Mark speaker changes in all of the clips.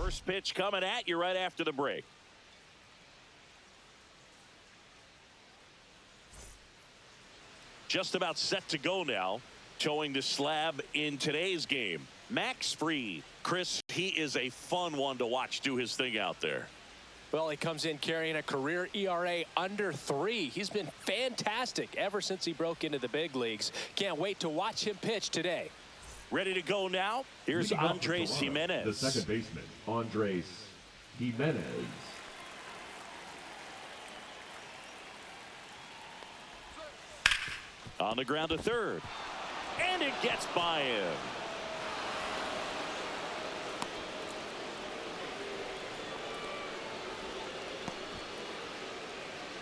Speaker 1: First pitch coming at you right after the break. Just about set to go now. Towing the slab in today's game. Max Fried. Chris, he is a fun one to watch do his thing out there.
Speaker 2: Well, he comes in carrying a career ERA under 3. He's been fantastic ever since he broke into the big leagues. Can't wait to watch him pitch today.
Speaker 1: Ready to go now? Here's Andres Jimenez.
Speaker 3: The second baseman, Andres Jimenez.
Speaker 1: On the ground to third. And it gets by him.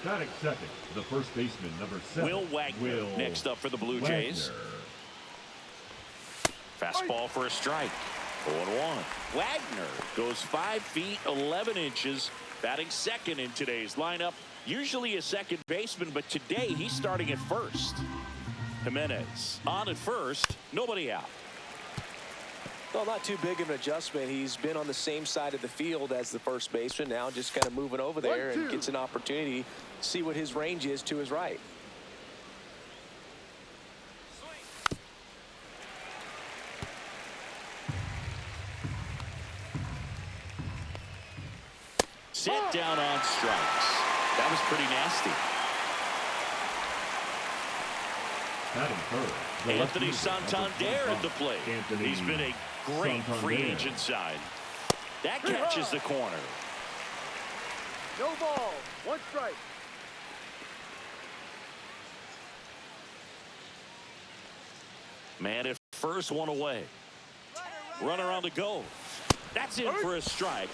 Speaker 3: Batting second, the first baseman, number 7.
Speaker 1: Will Wagner next up for the Blue Jays. Fastball for a strike. 0-1. Wagner goes 5 feet 11 inches. Batting second in today's lineup. Usually a second baseman, but today he's starting at first. Jimenez on at first, nobody out.
Speaker 2: Well, not too big of an adjustment. He's been on the same side of the field as the first baseman. Now just kind of moving over there and gets an opportunity to see what his range is to his right.
Speaker 1: Set down on strikes. That was pretty nasty. Anthony Santander at the plate. He's been a great free agent sign. That catches the corner.
Speaker 4: No ball. 1 strike.
Speaker 1: Man at first, 1 away. Runner on the go. That's in for a strike.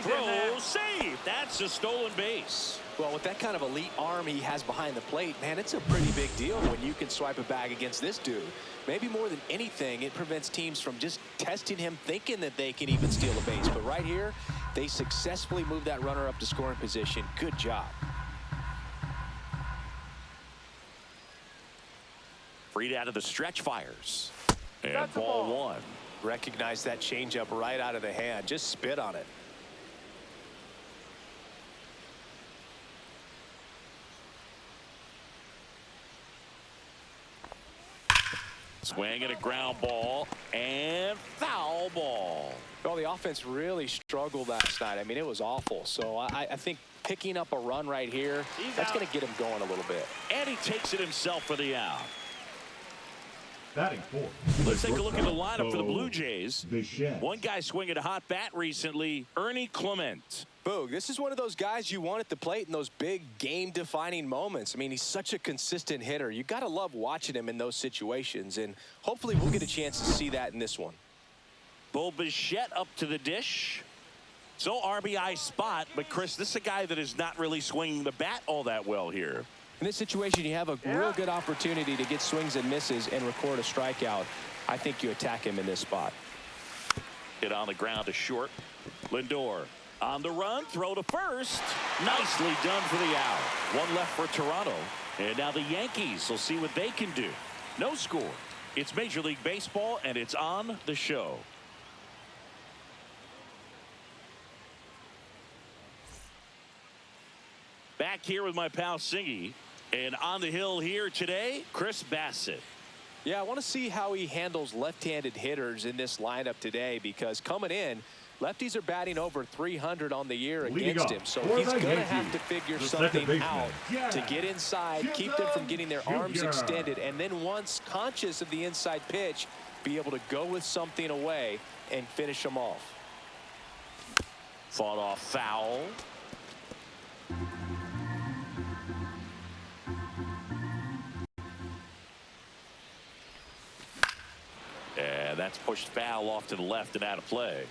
Speaker 1: Throw, save. That's a stolen base.
Speaker 2: Well, with that kind of elite arm he has behind the plate, man, it's a pretty big deal when you can swipe a bag against this dude. Maybe more than anything, it prevents teams from just testing him, thinking that they can even steal a base. But right here, they successfully move that runner up to scoring position. Good job.
Speaker 1: Fried out of the stretch fires. And ball 1.
Speaker 2: Recognize that changeup right out of the hand. Just spit on it.
Speaker 1: Swing and a ground ball and foul ball.
Speaker 2: Well, the offense really struggled last night. I mean, it was awful. So I think picking up a run right here, that's going to get him going a little bit.
Speaker 1: And he takes it himself for the out.
Speaker 3: Batting 4.
Speaker 1: Let's take a look at the lineup for the Blue Jays.
Speaker 3: Bichette.
Speaker 1: One guy swinging a hot bat recently, Ernie Clement.
Speaker 2: Boog, this is one of those guys you want at the plate in those big game-defining moments. I mean, he's such a consistent hitter. You got to love watching him in those situations, and hopefully we'll get a chance to see that in this one.
Speaker 1: Bo Bichette up to the dish. So RBI spot, but Chris, this is a guy that is not really swinging the bat all that well here.
Speaker 2: In this situation, you have a real good opportunity to get swings and misses and record a strikeout. I think you attack him in this spot.
Speaker 1: Hit on the ground to short. Lindor on the run, throw to first. Nicely done for the out. 1 left for Toronto. And now the Yankees will see what they can do. No score. It's Major League Baseball, and it's on the show. Back here with my pal Singy. And on the hill here today, Chris Bassett.
Speaker 2: Yeah, I want to see how he handles left-handed hitters in this lineup today, because coming in, lefties are batting over 300 on the year against him. So he's going to have to figure something out to get inside, keep them from getting their arms extended, and then once conscious of the inside pitch, be able to go with something away and finish them off.
Speaker 1: Fought off foul. And that's pushed foul off to the left and out of play.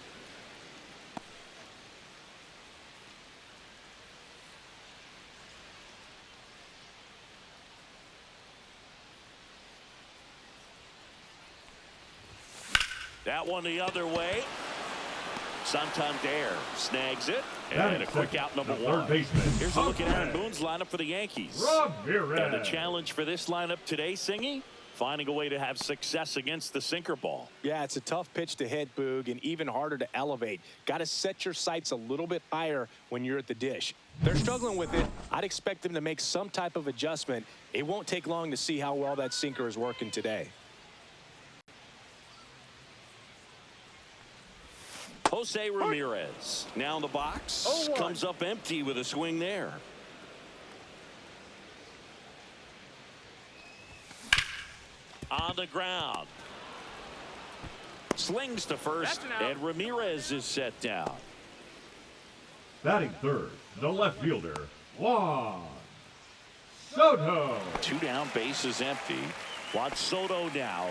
Speaker 1: That one the other way. Santander snags it. And a quick out, number 1. Here's a look at Aaron Boone's lineup for the Yankees. And the challenge for this lineup today, Singy, finding a way to have success against the sinker ball.
Speaker 2: Yeah, it's a tough pitch to hit, Boog, and even harder to elevate. Got to set your sights a little bit higher when you're at the dish. They're struggling with it. I'd expect them to make some type of adjustment. It won't take long to see how well that sinker is working today.
Speaker 1: Jose Ramirez now in the box.
Speaker 4: 0-1.
Speaker 1: Comes up empty with a swing there. On the ground. Slings to first, and Ramirez is set down.
Speaker 3: Batting third, the left fielder, Juan Soto.
Speaker 1: 2 down, bases empty. Juan Soto now.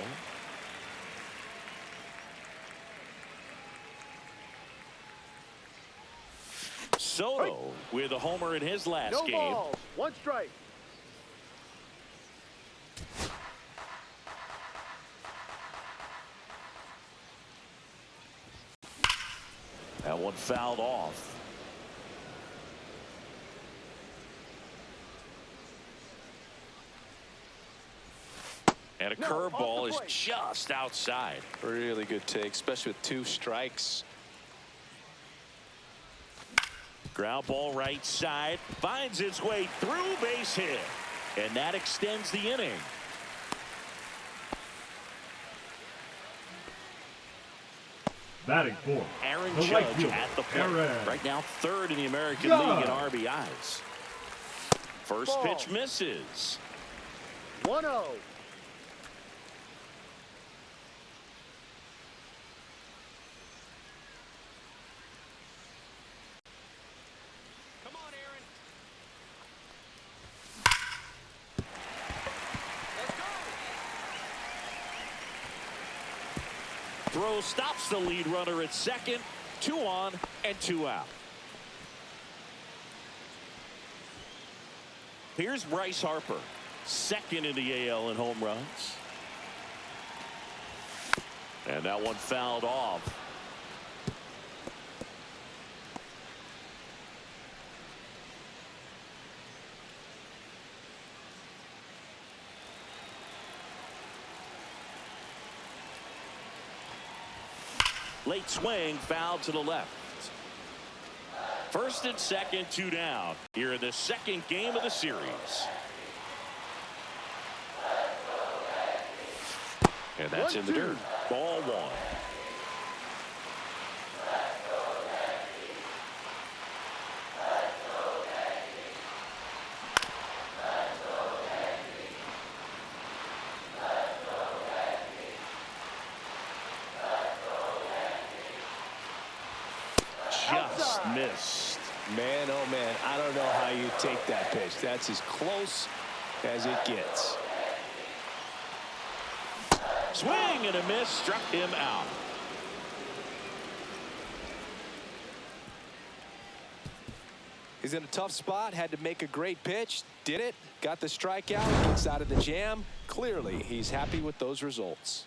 Speaker 1: Soto with a homer in his last
Speaker 4: No
Speaker 1: game.
Speaker 4: balls. 1 strike.
Speaker 1: That one fouled off. And a curveball is just outside.
Speaker 2: Really good take, especially with 2 strikes.
Speaker 1: Ground ball right side. Finds its way through, base hit. And that extends the inning.
Speaker 3: Batting fourth,
Speaker 1: Aaron
Speaker 3: the
Speaker 1: Judge
Speaker 3: right fielder,
Speaker 1: at the plate.
Speaker 3: Aaron
Speaker 1: Right now 3rd in the American
Speaker 3: Judge.
Speaker 1: League in RBIs. First
Speaker 4: Ball.
Speaker 1: pitch misses.
Speaker 4: 1-0.
Speaker 2: Come on, Aaron. Let's go.
Speaker 1: Throw stops the lead runner at second. 2 on and 2 out. Here's Bryce Harper, 2nd in the AL in home runs. And that one fouled off. Late swing, foul to the left. 1st and 2nd, 2 down. Here in the 2nd game of the series. And that's in the dirt. Ball 1. Just missed.
Speaker 2: Man, oh man, I don't know how you take that pitch. That's as close as it gets.
Speaker 1: Swing and a miss, struck him out.
Speaker 2: He's in a tough spot, had to make a great pitch, did it, got the strikeout, gets out of the jam. Clearly, he's happy with those results.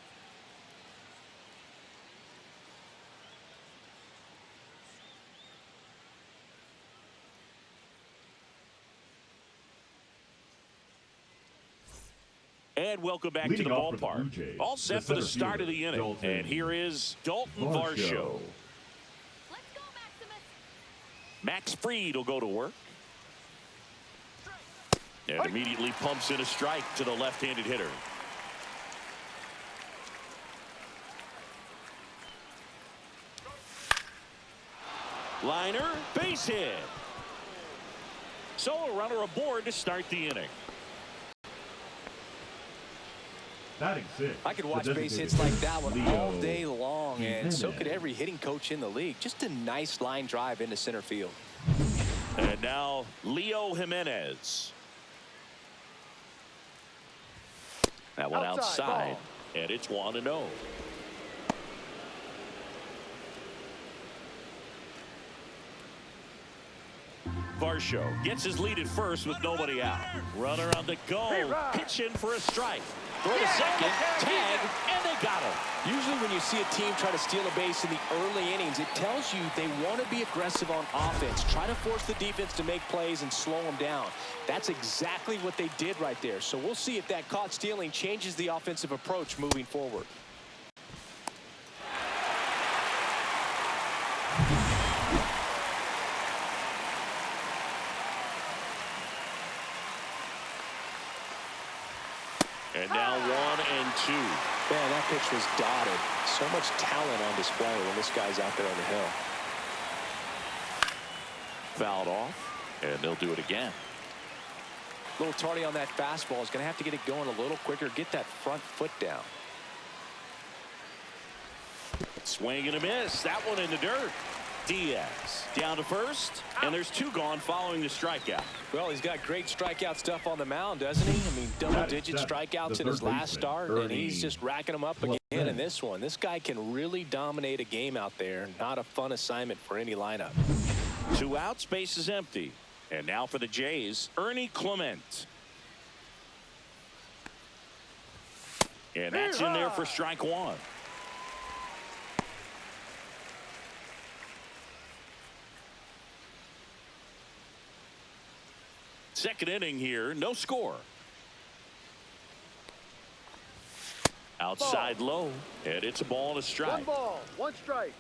Speaker 1: And welcome back
Speaker 3: Leading
Speaker 1: to the
Speaker 3: off for the Blue
Speaker 1: ballpark.
Speaker 3: Jays,
Speaker 1: All set for the
Speaker 3: center
Speaker 1: start of the
Speaker 3: fielder,
Speaker 1: inning.
Speaker 3: Dalton
Speaker 1: And here is Dalton Varsho.
Speaker 5: Let's go, Maximus.
Speaker 1: Max Fried will go to work. And immediately pumps in a strike to the left-handed hitter. Liner, base hit. So a runner aboard to start the inning.
Speaker 3: Batting sixth,
Speaker 2: I could watch
Speaker 3: the
Speaker 2: base
Speaker 3: designated
Speaker 2: hits like that one
Speaker 3: Leo
Speaker 2: all day long, and so could
Speaker 3: Jimenez.
Speaker 2: every hitting coach in the league. Just a nice line drive into center field.
Speaker 1: And now Leo Jimenez. That one outside, and it's 1-0. Varsho gets his lead at first with nobody out. Runner on the go. Pitch in for a strike. Throw to second. Tag. And they got him.
Speaker 2: Usually when you see a team try to steal a base in the early innings, it tells you they want to be aggressive on offense. Try to force the defense to make plays and slow them down. That's exactly what they did right there. So we'll see if that caught stealing changes the offensive approach moving forward.
Speaker 1: And now 1-2.
Speaker 2: Man, that pitch was dotted. So much talent on display when this guy's out there on the hill.
Speaker 1: Fouled off, and they'll do it again.
Speaker 2: A little tardy on that fastball. Is going to have to get it going a little quicker. Get that front foot down.
Speaker 1: Swing and a miss. That one in the dirt. Diaz down to first, and there's two gone following the strikeout.
Speaker 2: Well, he's got great strikeout stuff on the mound, doesn't he? I mean, double-digit strikeouts in his last start, and he's just racking them up again in this one. This guy can really dominate a game out there. Not a fun assignment for any lineup.
Speaker 1: 2 outs, base is empty. And now for the Jays, Ernie Clement. And that's in there for strike one. Second inning here, no score. Outside low, and it's a ball and a strike.
Speaker 4: 1 ball, 1 strike.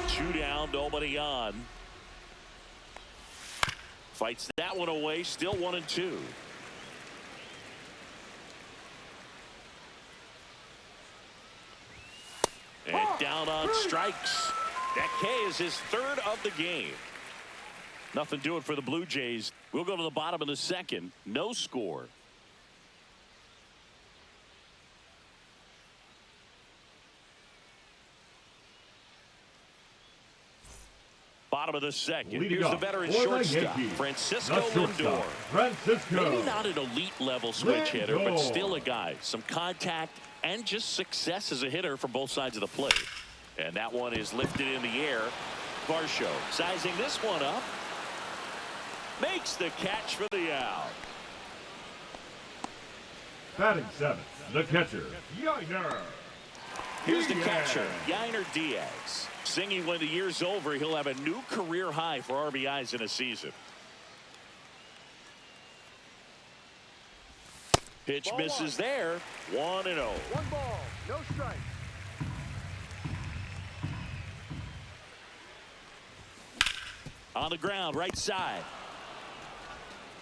Speaker 1: Two down, nobody on. Fights that one away, still 1-2. And down on strikes. That K is his 3rd of the game. Nothing doing for the Blue Jays. We'll go to the bottom of the second. No score. Bottom of the second. Here's the veteran shortstop, Francisco Lindor. Maybe not an elite level switch hitter, but still a guy. Some contact and just success as a hitter from both sides of the plate. And that one is lifted in the air. Varsho sizing this one up. Makes the catch for the out.
Speaker 3: Batting 7th, the catcher, Yainer.
Speaker 1: Here's the catcher, Yainer Diaz. Singing when the year's over, he'll have a new career high for RBIs in a season. Pitch misses there. 1-0.
Speaker 4: 1 ball, no strike.
Speaker 1: On the ground, right side.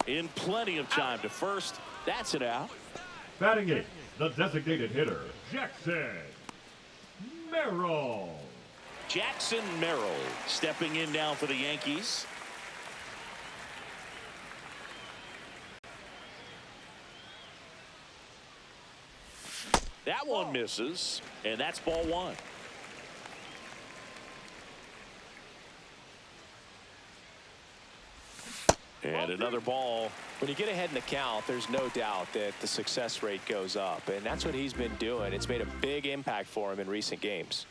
Speaker 1: In plenty of time to first. That's it out.
Speaker 3: Batting 8th, the designated hitter, Jackson Merrill.
Speaker 1: Jackson Merrill stepping in now for the Yankees. That one misses, and that's ball 1. And another ball.
Speaker 2: When you get ahead in the count, there's no doubt that the success rate goes up, and that's what he's been doing. It's made a big impact for him in recent games.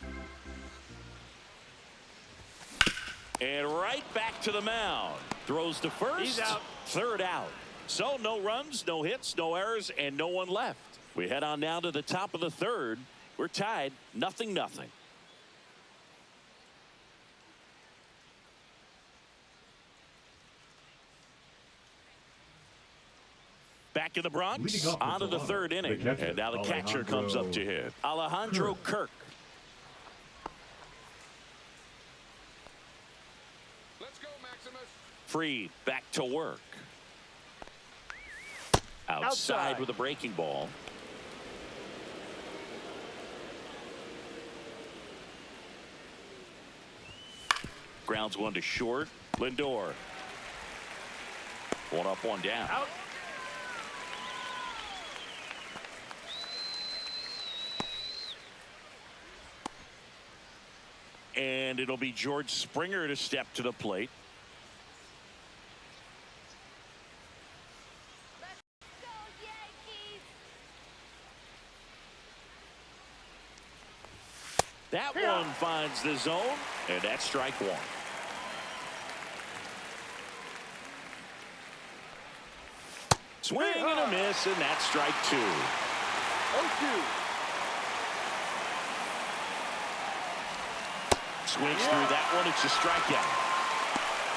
Speaker 1: And right back to the mound. Throws to first.
Speaker 4: He's out.
Speaker 1: 3rd out. So no runs, no hits, no errors, and no one left. We head on now to the top of the 3rd. We're tied 0-0. Back in the Bronx, on to the 3rd inning. And now the catcher comes up to hit. Alejandro Kirk.
Speaker 6: Let's go, Maximus.
Speaker 1: Freed back to work. Outside with a breaking ball. Grounds one to short. Lindor. 1 up, 1 down.
Speaker 4: Out.
Speaker 1: And it'll be George Springer to step to the plate.
Speaker 5: Let's go, Yankees!
Speaker 1: That one finds the zone, and that's strike one. Swing and a miss, and that's strike two.
Speaker 4: 0-2.
Speaker 1: Swings through that one. It's a strikeout.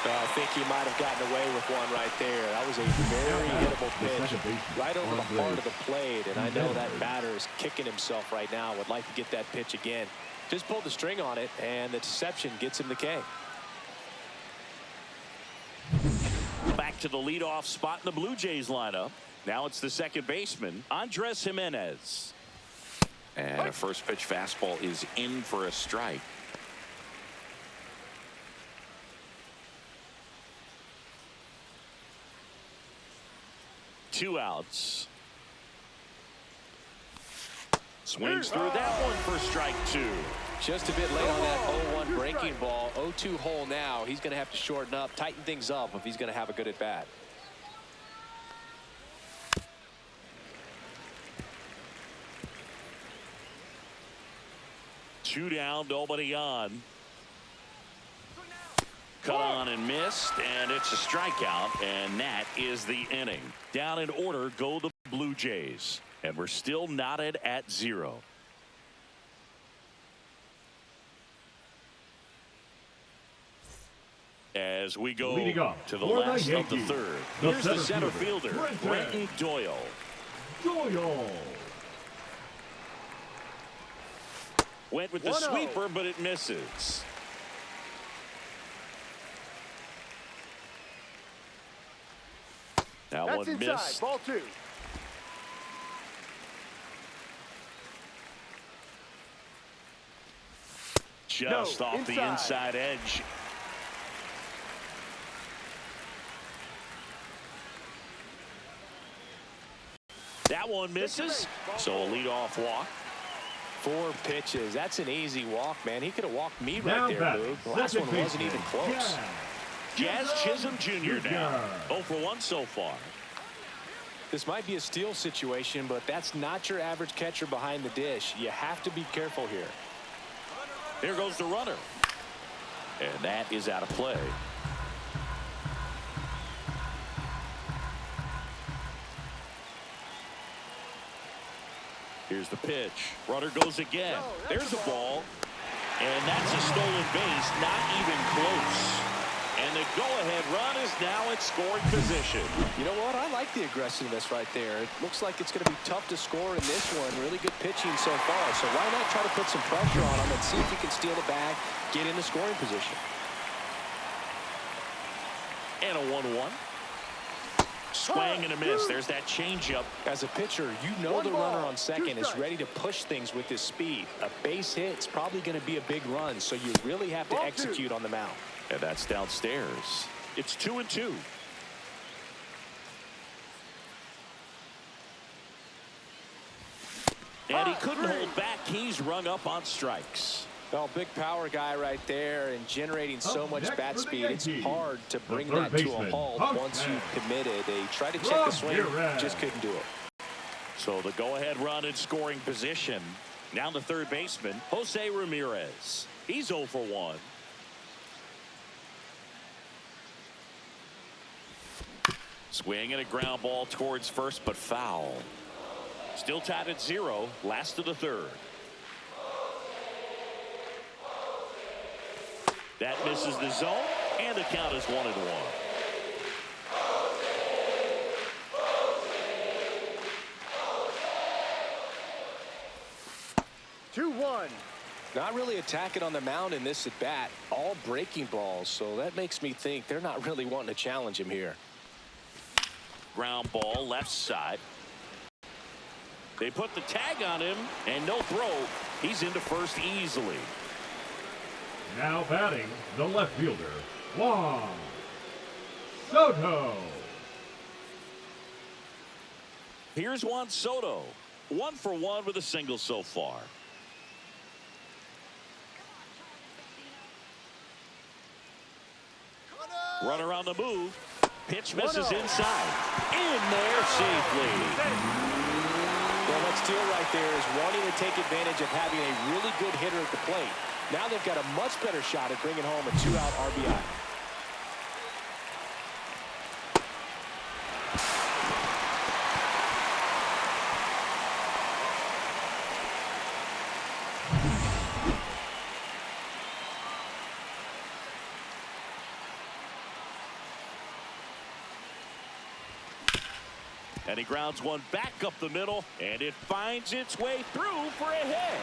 Speaker 2: I think he might have gotten away with one right there. That was a very hittable pitch right over the heart of the plate, and I know that batter is kicking himself right now. Would like to get that pitch again. Just pulled the string on it, and the deception gets him the K.
Speaker 1: Back to the leadoff spot in the Blue Jays lineup. Now it's the second baseman, Andres Gimenez. And a first pitch fastball is in for a strike. Two outs. Swings through that one for strike two.
Speaker 2: Just a bit late on that 0-1 breaking ball. 0-2 hole now. He's going to have to shorten up, tighten things up if he's going to have a good at bat.
Speaker 1: Two down, nobody on. Cut on and missed, and it's a strikeout, and that is the inning. Down in order go the Blue Jays, and we're still knotted at 0. As we go to the last of the third. Here's the center fielder, Brenton Doyle. Went with the sweeper, but it misses. That
Speaker 4: That's
Speaker 1: one
Speaker 4: inside.
Speaker 1: missed.
Speaker 4: Ball 2.
Speaker 1: Just off the inside edge. That one misses. So a leadoff walk.
Speaker 2: 4 pitches. That's an easy walk, man. He could have walked me right there, Boog. The last one wasn't even close.
Speaker 1: Jazz Chisholm Jr. now. 0 for 1 so far.
Speaker 2: This might be a steal situation, but that's not your average catcher behind the dish. You have to be careful here.
Speaker 1: Here goes the runner. And that is out of play. Here's the pitch. Runner goes again. There's a ball. And that's a stolen base. Not even close. And the go-ahead run is now in scoring position.
Speaker 2: You know what? I like the aggressiveness right there. It looks like it's going to be tough to score in this one. Really good pitching so far. So why not try to put some pressure on him and see if he can steal the bag, get in the scoring position.
Speaker 1: And a 1-1. Swing and a miss. There's that changeup.
Speaker 2: As a pitcher, you know the runner on second is ready to push things with his speed. A base hit is probably going to be a big run, so you really have to execute on the mound.
Speaker 1: And that's downstairs. It's 2-2. And he couldn't hold back. He's rung up on strikes.
Speaker 2: Well, big power guy right there and generating so much bat speed. It's hard to bring that to a halt once you've committed. They tried to check the swing, just couldn't do it.
Speaker 1: So the go-ahead run in scoring position. Now the third baseman, Jose Ramirez. He's 0 for 1. Swing and a ground ball towards first, but foul. Still tied at 0. Last of the third. That misses the zone, and the count is 1-1.
Speaker 4: 2-1.
Speaker 2: Not really attacking on the mound in this at bat. All breaking balls, so that makes me think they're not really wanting to challenge him here.
Speaker 1: Ground ball left side. They put the tag on him, and no throw. He's into first easily.
Speaker 3: Now batting, the left fielder, Juan Soto.
Speaker 1: Here's Juan Soto. 1 for 1 with a single so far. Runner on the move. Pitch misses inside. In there safely.
Speaker 2: Well, that steal right there is wanting to take advantage of having a really good hitter at the plate. Now they've got a much better shot at bringing home a 2-out RBI.
Speaker 1: And he grounds one back up the middle, and it finds its way through for a hit.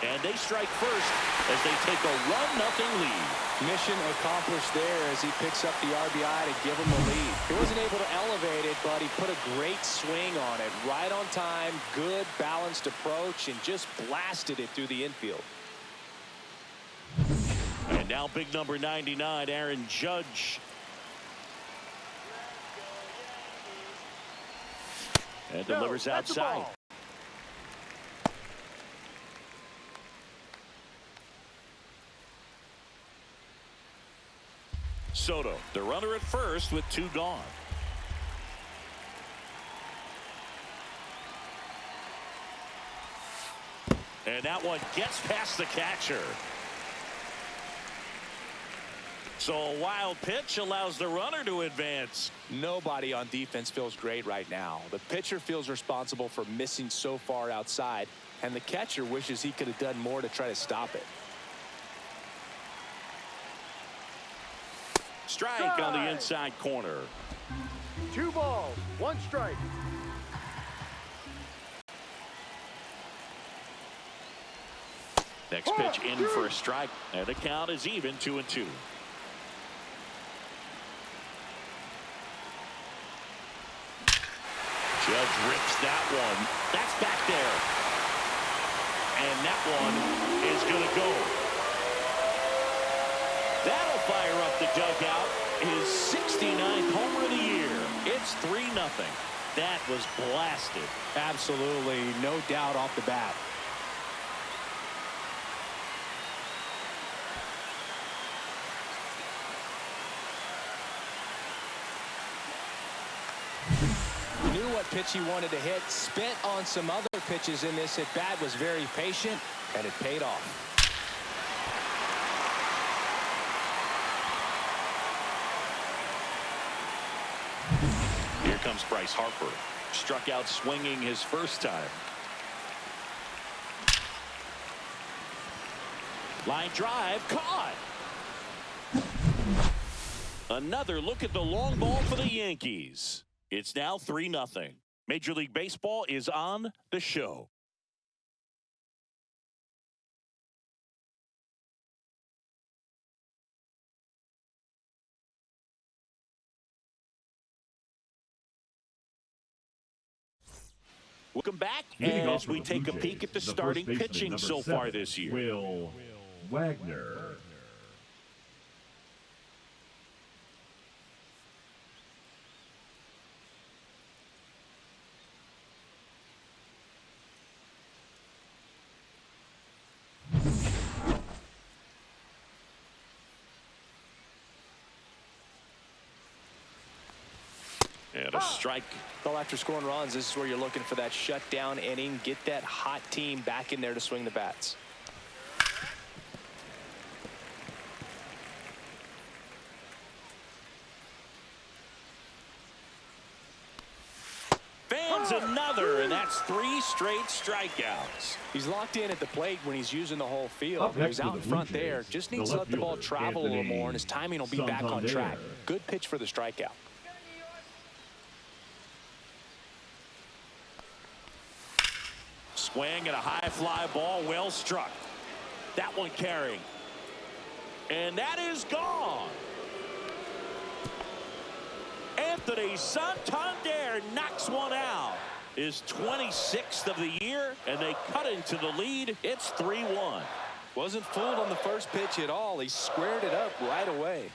Speaker 1: And they strike first as they take a 1-0 lead.
Speaker 2: Mission accomplished there as he picks up the RBI to give him the lead. He wasn't able to elevate it, but he put a great swing on it. Right on time, good balanced approach, and just blasted it through the infield.
Speaker 1: And now big number 99, Aaron Judge. And delivers outside. Soto, the runner at first with 2 gone. And that one gets past the catcher. So a wild pitch allows the runner to advance.
Speaker 2: Nobody on defense feels great right now. The pitcher feels responsible for missing so far outside, and the catcher wishes he could have done more to try to stop it.
Speaker 1: Strike on the inside corner.
Speaker 4: 2 balls, 1 strike.
Speaker 1: Next pitch in for a strike, and the count is even 2-2. Judge rips that one. That's back there. And that one is going to go. That'll fire up the dugout. His 69th homer of the year. It's 3-0. That was blasted.
Speaker 2: Absolutely, no doubt off the bat. Knew what pitch he wanted to hit, spent on some other pitches in this at bat, was very patient, and it paid off.
Speaker 1: Here comes Bryce Harper. Struck out swinging his first time. Line drive, caught. Another look at the long ball for the Yankees. It's now 3-0. Major League Baseball is on the show. Welcome back as we take a peek at the starting pitching so far this year.
Speaker 3: Will Wagner.
Speaker 1: And a strike.
Speaker 2: Well, after scoring runs, this is where you're looking for that shutdown inning. Get that hot team back in there to swing the bats.
Speaker 1: Fans another, and that's 3 straight strikeouts.
Speaker 2: He's locked in at the plate when he's using the whole field. He's out in front there. Just needs to let the ball travel a little more, and his timing will be back on track. Good pitch for the strikeout.
Speaker 1: Swing and a high fly ball, well struck. That one carrying. And that is gone. Anthony Santander knocks one out. His 26th of the year, and they cut into the lead. It's 3-1.
Speaker 2: Wasn't fooled on the first pitch at all. He squared it up right away.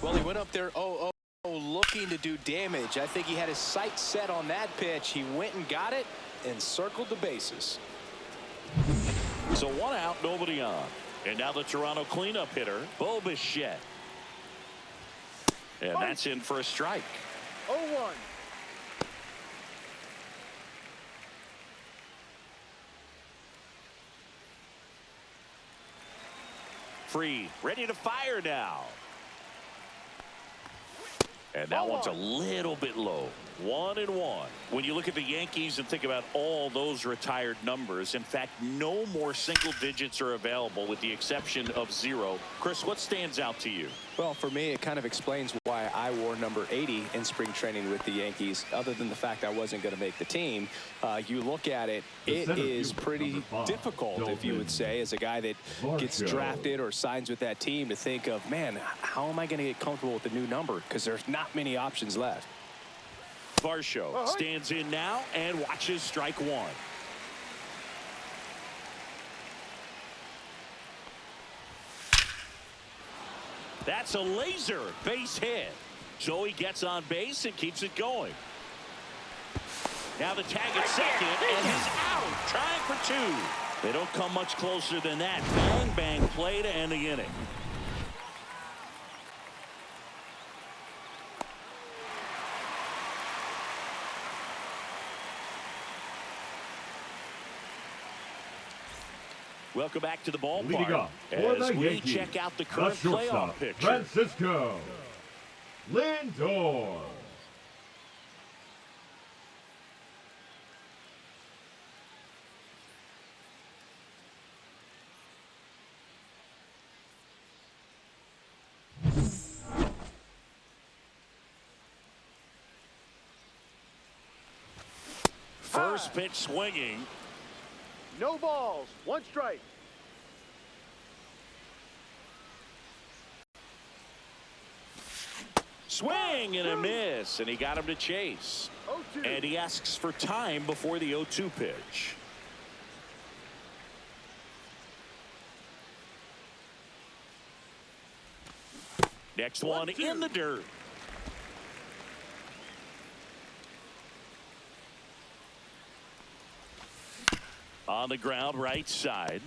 Speaker 2: Well, he went up there 0-0. Looking to do damage. I think he had his sights set on that pitch. He went and got it and circled the bases.
Speaker 1: So 1 out, nobody on. And now the Toronto cleanup hitter, Bo Bichette. And that's in for a strike.
Speaker 4: 0-1.
Speaker 1: Free, ready to fire now. And that one's a little bit low. 1-1. When you look at the Yankees and think about all those retired numbers, in fact, no more single digits are available with the exception of 0. Chris, what stands out to you?
Speaker 2: Well, for me, it kind of explains why I wore number 80 in spring training with the Yankees. Other than the fact I wasn't going to make the team, you look at it, it is pretty difficult, if you would say, as a guy that gets drafted or signs with that team, to think of, man, how am I going to get comfortable with the new number? Because there's not many options left.
Speaker 1: Varsho stands in now and watches strike one. That's a laser base hit. So he gets on base and keeps it going. Now the tag at second, and he's out, trying for 2. They don't come much closer than that. Bang, bang play to end the inning. Welcome back to the ballpark as we check out the current playoff picture.
Speaker 3: Francisco Lindor.
Speaker 1: First pitch swinging.
Speaker 4: No balls. 1 strike.
Speaker 1: Swing and a miss, and he got him to chase.
Speaker 4: 0-2.
Speaker 1: And he asks for time before the 0-2 pitch. Next one in the dirt. On the ground, right side.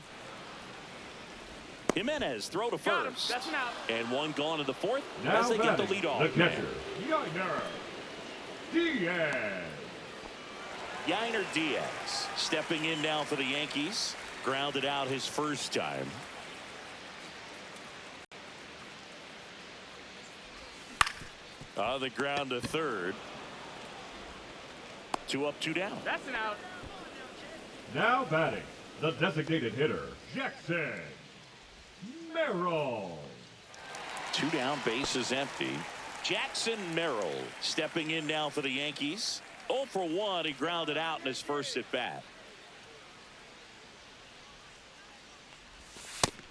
Speaker 1: Jimenez throw to first.
Speaker 4: That's an out.
Speaker 1: And one gone to the fourth
Speaker 3: Now
Speaker 1: as they get the
Speaker 3: batting,
Speaker 1: lead off.
Speaker 3: the catcher, Yainer Diaz.
Speaker 1: Yainer Diaz stepping in now for the Yankees. Grounded out his first time. On the ground to third. 2 up, 2 down.
Speaker 4: That's an out.
Speaker 3: Now batting, the designated hitter, Jackson Merrill.
Speaker 1: 2 down, bases empty. Jackson Merrill stepping in now for the Yankees. 0 for 1. He grounded out in his first at bat.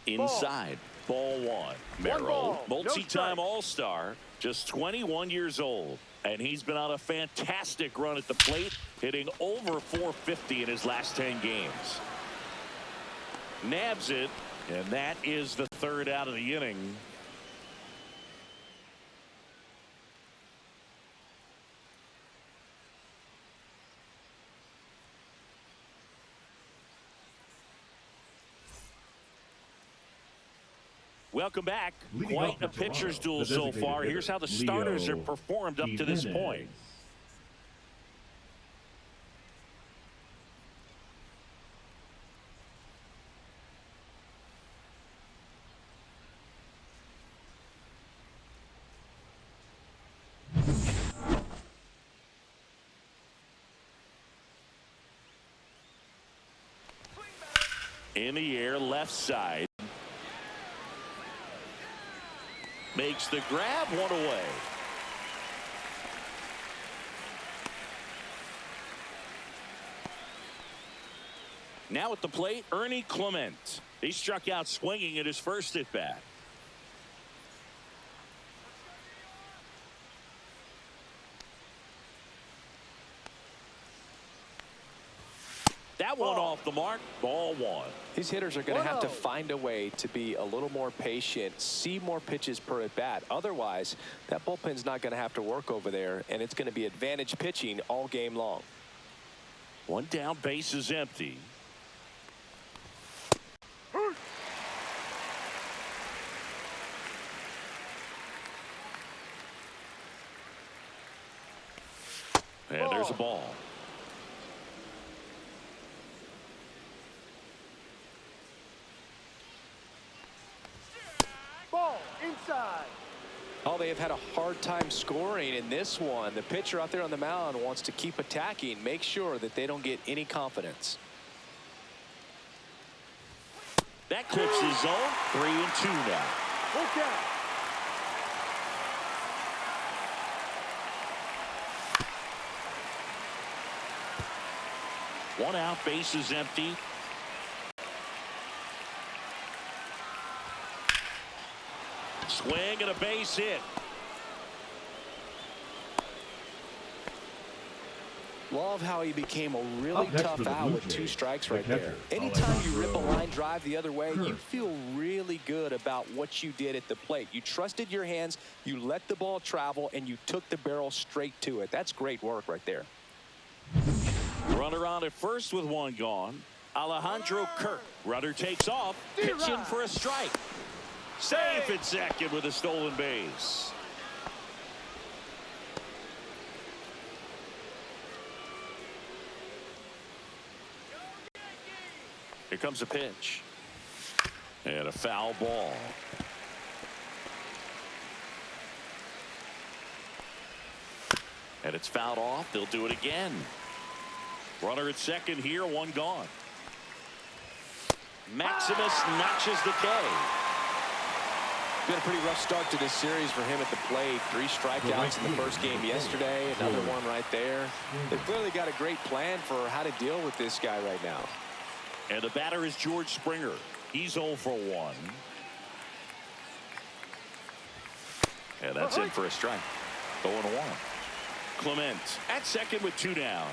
Speaker 1: Inside, ball 1. Merrill, multi-time All-Star, just 21 years old. And he's been on a fantastic run at the plate, hitting over 450 in his last 10 games. Nabs it, and that is the 3rd out of the inning. Welcome back.
Speaker 3: Leading
Speaker 1: Quite
Speaker 3: off
Speaker 1: a
Speaker 3: for
Speaker 1: pitcher's
Speaker 3: Toronto,
Speaker 1: duel
Speaker 3: the
Speaker 1: so
Speaker 3: designated
Speaker 1: far.
Speaker 3: hitter,
Speaker 1: Here's how the starters
Speaker 3: Leo
Speaker 1: have performed up to this
Speaker 3: Jimenez.
Speaker 1: point. In the air, left side. Makes the grab, 1 away. Now at the plate, Ernie Clement. He struck out swinging at his first at bat. That one off the mark, ball 1.
Speaker 2: These hitters are going to have to find a way to be a little more patient, see more pitches per at bat. Otherwise, that bullpen's not going to have to work over there, and it's going to be advantage pitching all game long.
Speaker 1: 1 down, base is empty. And there's a ball.
Speaker 4: Ball inside.
Speaker 2: Oh, they have had a hard time scoring in this one. The pitcher out there on the mound wants to keep attacking, make sure that they don't get any confidence.
Speaker 1: That clips his zone. 3-2 now.
Speaker 4: Look out.
Speaker 1: One out, bases empty. Swing and a base hit.
Speaker 2: Love how he became a really tough out with 2 strikes right there. Anytime you rip a line drive the other way, you feel really good about what you did at the plate. You trusted your hands, you let the ball travel, and you took the barrel straight to it. That's great work right there.
Speaker 1: Runner on at first with 1 gone. Alejandro Kirk. Runner takes off, pitching for a strike. Safe at second with a stolen base. Here comes a pitch. And a foul ball. And it's fouled off. They'll do it again. Runner at second here, 1 gone. Maximus notches the K.
Speaker 2: Been a pretty rough start to this series for him at the plate. 3 strikeouts in the first game yesterday. Another one right there. They've clearly got a great plan for how to deal with this guy right now.
Speaker 1: And the batter is George Springer. He's 0 for 1. And that's in for a strike. 0-1. Clement at second with 2 down.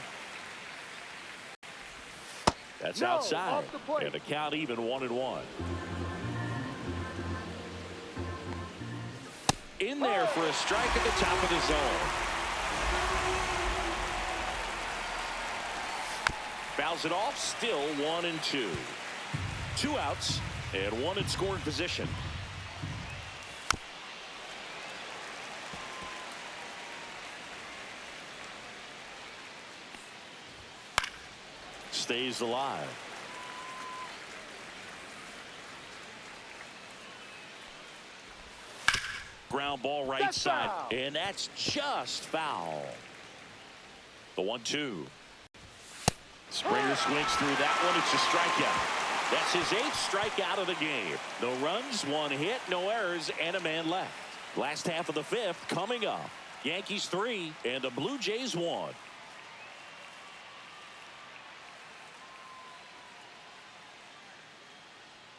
Speaker 1: That's outside. And the count even 1-1. In there for a strike at the top of the zone. Fouls it off, still 1-2. 2 outs and 1 in scoring position. Stays alive. Ground ball right side.
Speaker 4: Foul.
Speaker 1: And that's just foul. The 1-2. Springer swings through that one. It's a strikeout. That's his 8th strikeout of the game. No runs, 1 hit, no errors, and a man left. Last half of the 5th coming up. Yankees 3 and the Blue Jays 1.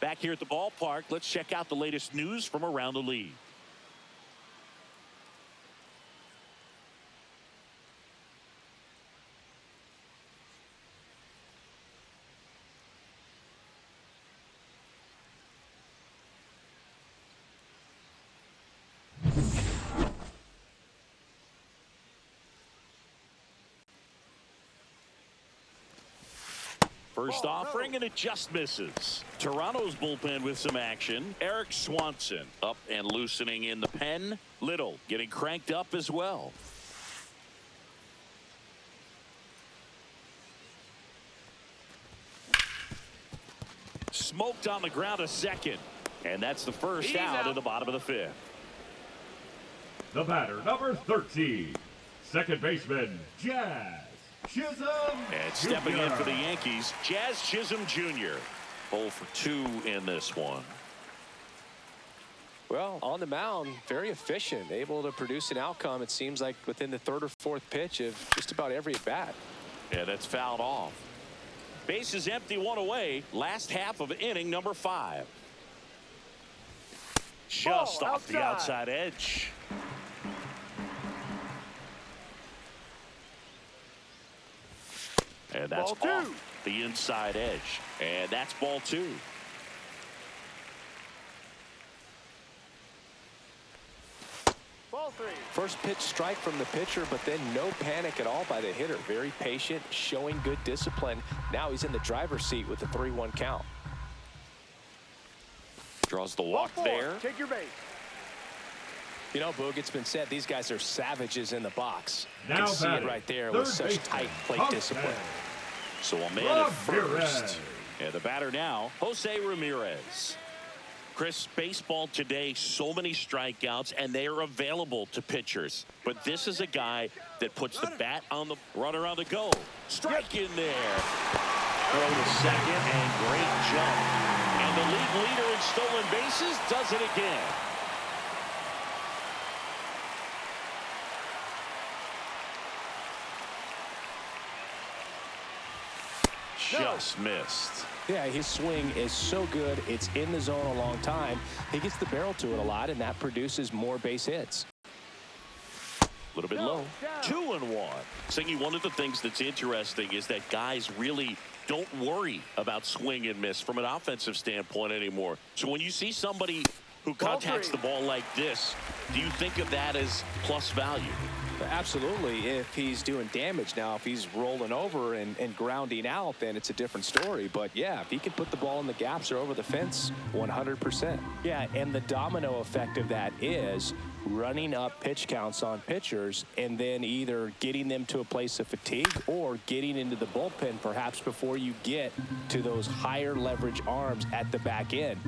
Speaker 1: Back here at the ballpark, let's check out the latest news from around the league. First offering, and it just misses. Toronto's bullpen with some action. Eric Swanson up and loosening in the pen. Little getting cranked up as well. Smoked on the ground a second. And that's the first out in the bottom of the 5th.
Speaker 3: The batter, number 13, second baseman, Jazz Chisholm.
Speaker 1: And stepping in for the Yankees, Jazz Chisholm Jr. 0 for 2 in this one.
Speaker 2: Well, on the mound, very efficient, able to produce an outcome, it seems like, within the 3rd or 4th pitch of just about every at bat.
Speaker 1: Yeah, that's fouled off. Bases empty, 1 away. Last half of inning number 5. Just off the outside edge. And that's off the inside edge. And that's ball 2.
Speaker 4: Ball 3.
Speaker 2: First pitch strike from the pitcher, but then no panic at all by the hitter. Very patient, showing good discipline. Now he's in the driver's seat with the 3-1 count.
Speaker 1: Draws the walk there.
Speaker 4: Take your base.
Speaker 2: You know, Boog, it's been said these guys are savages in the box. You
Speaker 3: Now
Speaker 2: can see it
Speaker 3: batting,
Speaker 2: right there
Speaker 3: third
Speaker 2: with such
Speaker 3: baseman,
Speaker 2: tight plate
Speaker 3: Jose.
Speaker 2: discipline.
Speaker 1: So a man at first. And the batter now, Jose Ramirez. Chris, baseball today, so many strikeouts, and they are available to pitchers. But this is a guy that puts the bat on the runner on the go. Strike in there. Throw to second, and great jump. And the league leader in stolen bases does it again. Just missed.
Speaker 2: Yeah, his swing is so good. It's in the zone a long time. He gets the barrel to it a lot, and that produces more base hits.
Speaker 1: A little bit low. 2-1. Singy, one of the things that's interesting is that guys really don't worry about swing and miss from an offensive standpoint anymore. So when you see somebody who contacts the ball like this, do you think of that as plus value?
Speaker 2: Absolutely, if he's doing damage. Now, if he's rolling over and grounding out, then it's a different story. But, yeah, if he can put the ball in the gaps or over the fence, 100%. Yeah, and the domino effect of that is running up pitch counts on pitchers and then either getting them to a place of fatigue or getting into the bullpen perhaps before you get to those higher leverage arms at the back end.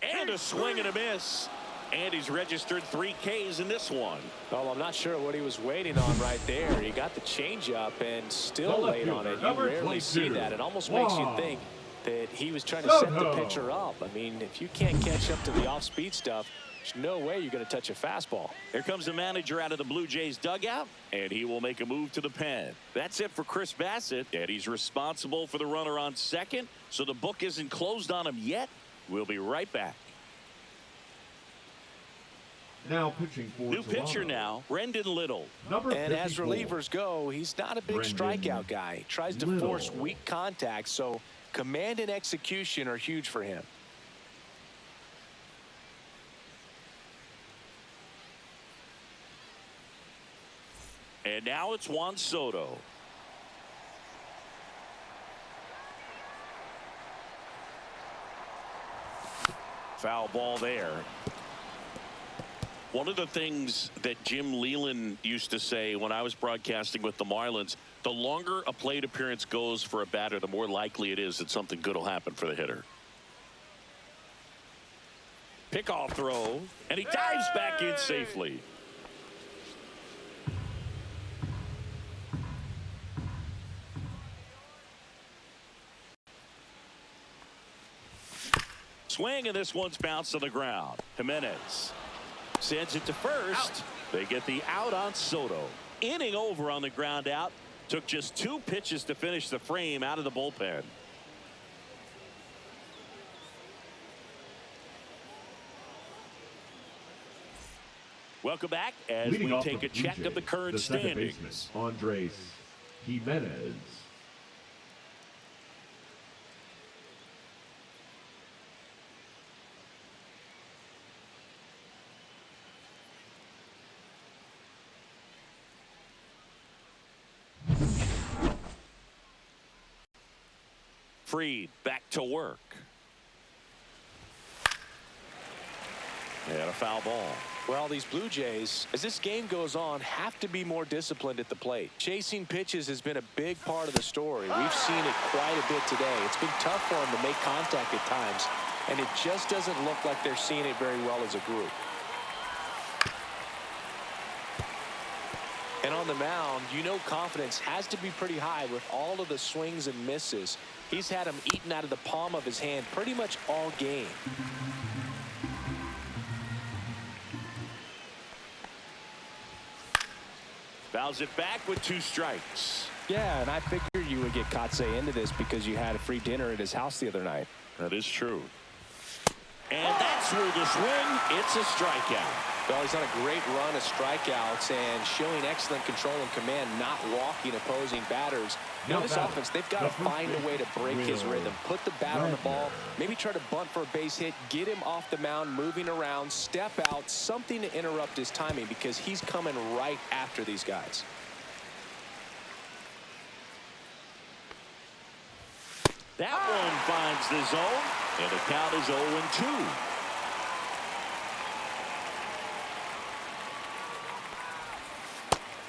Speaker 1: And a swing and a miss. And he's registered 3 Ks in this one.
Speaker 2: Well, I'm not sure what he was waiting on right there. He got the changeup and still late on it. You rarely see that. It almost makes you think that he was trying to set the pitcher up. I mean, if you can't catch up to the off-speed stuff, there's no way you're going to touch a fastball.
Speaker 1: Here comes the manager out of the Blue Jays dugout, and he will make a move to the pen. That's it for Chris Bassitt, and he's responsible for the runner on second, so the book isn't closed on him yet. We'll be right back.
Speaker 3: Now pitching for
Speaker 1: New
Speaker 3: Toronto.
Speaker 1: pitcher now, Brendan Little.
Speaker 2: And as relievers go, he's not a big strikeout guy. He tries to force weak contact, so command and execution are huge for him.
Speaker 1: And now it's Juan Soto. Foul ball there. One of the things that Jim Leland used to say when I was broadcasting with the Marlins, the longer a plate appearance goes for a batter, the more likely it is that something good will happen for the hitter. Pickoff throw, and he dives back in safely. Swing, and this one's bounced on the ground. Jimenez sends it to first. They get the out on Soto. Inning over on the ground out. Took just 2 pitches to finish the frame out of the bullpen. Welcome back as
Speaker 3: Leading
Speaker 1: we
Speaker 3: off
Speaker 1: take
Speaker 3: for
Speaker 1: a check
Speaker 3: Blue
Speaker 1: of the
Speaker 3: Jays,
Speaker 1: current
Speaker 3: second
Speaker 1: standings.
Speaker 3: baseman, Andres Jimenez.
Speaker 1: Freed back to work. And a foul ball.
Speaker 2: Well, these Blue Jays, as this game goes on, have to be more disciplined at the plate. Chasing pitches has been a big part of the story. We've seen it quite a bit today. It's been tough for them to make contact at times, and it just doesn't look like they're seeing it very well as a group. And on the mound, you know confidence has to be pretty high with all of the swings and misses. He's had them eaten out of the palm of his hand pretty much all game.
Speaker 1: Fouls it back with 2 strikes.
Speaker 2: Yeah, and I figured you would get Kotsay into this because you had a free dinner at his house the other night.
Speaker 1: That is true. And that's through the swing. It's a strikeout.
Speaker 2: Well, he's on a great run of strikeouts and showing excellent control and command, not walking opposing batters. You know, this offense, they've got to find a way to break his rhythm, put the bat on the ball, maybe try to bunt for a base hit, get him off the mound, moving around, step out, something to interrupt his timing because he's coming right after these guys.
Speaker 1: That one finds the zone. And the count is 0-2.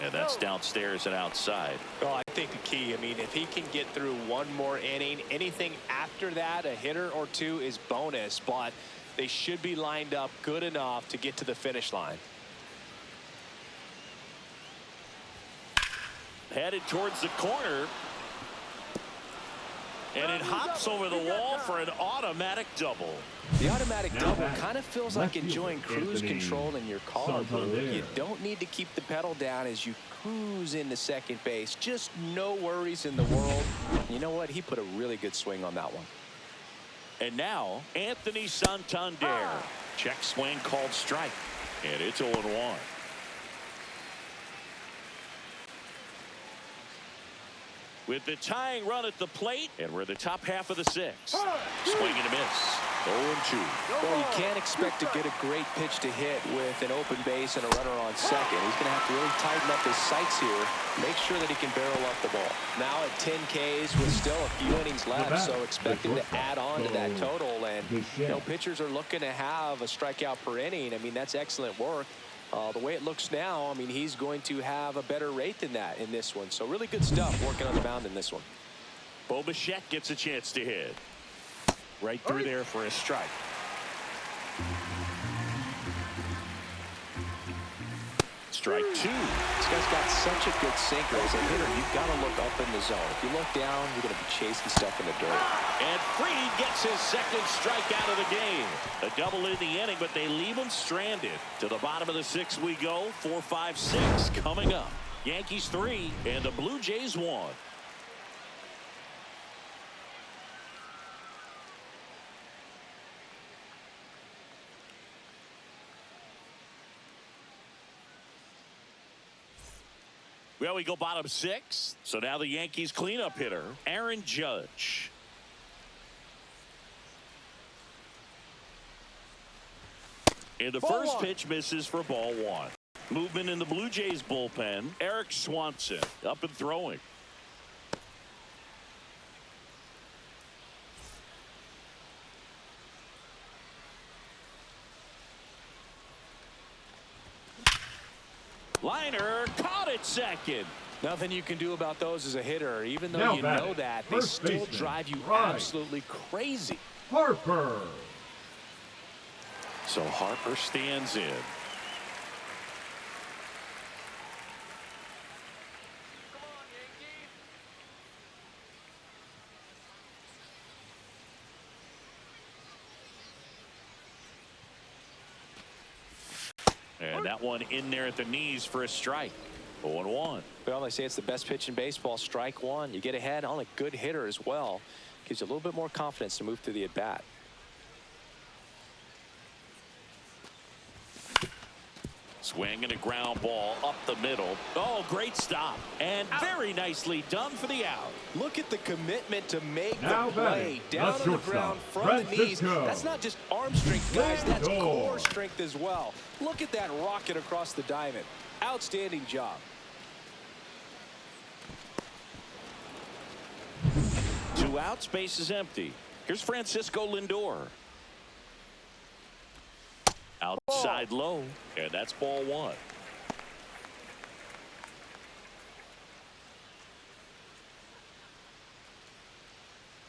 Speaker 1: And that's downstairs and outside.
Speaker 2: Well, I think the key, I mean, if he can get through one more inning, anything after that, a hitter or two is bonus, but they should be lined up good enough to get to the finish line.
Speaker 1: Headed towards the corner. And it hops over the wall for an automatic double.
Speaker 2: The automatic double kind of feels like enjoying cruise control in your car. You don't need to keep the pedal down as you cruise into second base. Just no worries in the world. You know what? He put a really good swing on that one.
Speaker 1: And now, Anthony Santander. Check swing called strike. And it's 0-1. With the tying run at the plate, and we're the top half of the sixth. Swing and a miss. 0-2.
Speaker 2: Well, you can't expect to get a great pitch to hit with an open base and a runner on second. He's going to have to really tighten up his sights here, make sure that he can barrel up the ball. Now at 10 Ks with still a few innings left, so expect him to add on to that total. And you know, pitchers are looking to have a strikeout per inning. I mean, that's excellent work. The way it looks now, I mean, he's going to have a better rate than that in this one. So really good stuff working on the mound in this one.
Speaker 1: Bo Bichette gets a chance to hit. Right through there for a strike. Strike 2.
Speaker 2: This guy's got such a good sinker. As a hitter, you've got to look up in the zone. If you look down, you're going to be chasing stuff in the dirt.
Speaker 1: And Fried gets his second strikeout of the game. A double in the inning, but they leave him stranded. To the bottom of the sixth we go. 4, 5, 6 coming up. Yankees 3 and the Blue Jays 1. Well, we go bottom 6. So now the Yankees cleanup hitter, Aaron Judge. And the first pitch misses for ball 1. Movement in the Blue Jays bullpen. Eric Swanson up and throwing. Liner caught at second.
Speaker 2: Nothing you can do about those as a hitter. Even though you know that, they still drive you absolutely crazy.
Speaker 3: Harper.
Speaker 1: So Harper stands in. And that one in there at the knees for a strike. 0-1.
Speaker 2: Well, they say it's the best pitch in baseball. Strike 1. You get ahead on a good hitter as well. Gives you a little bit more confidence to move through the at-bat.
Speaker 1: Swing and a ground ball up the middle. Oh, great stop. And very nicely done for the out.
Speaker 2: Look at the commitment to make
Speaker 3: Now
Speaker 2: the play down on the ground from the knees. That's not just arm strength, guys. That's core strength as well. Look at that rocket across the diamond. Outstanding job.
Speaker 1: 2 outs, base is empty. Here's Francisco Lindor. Outside low, and that's ball 1.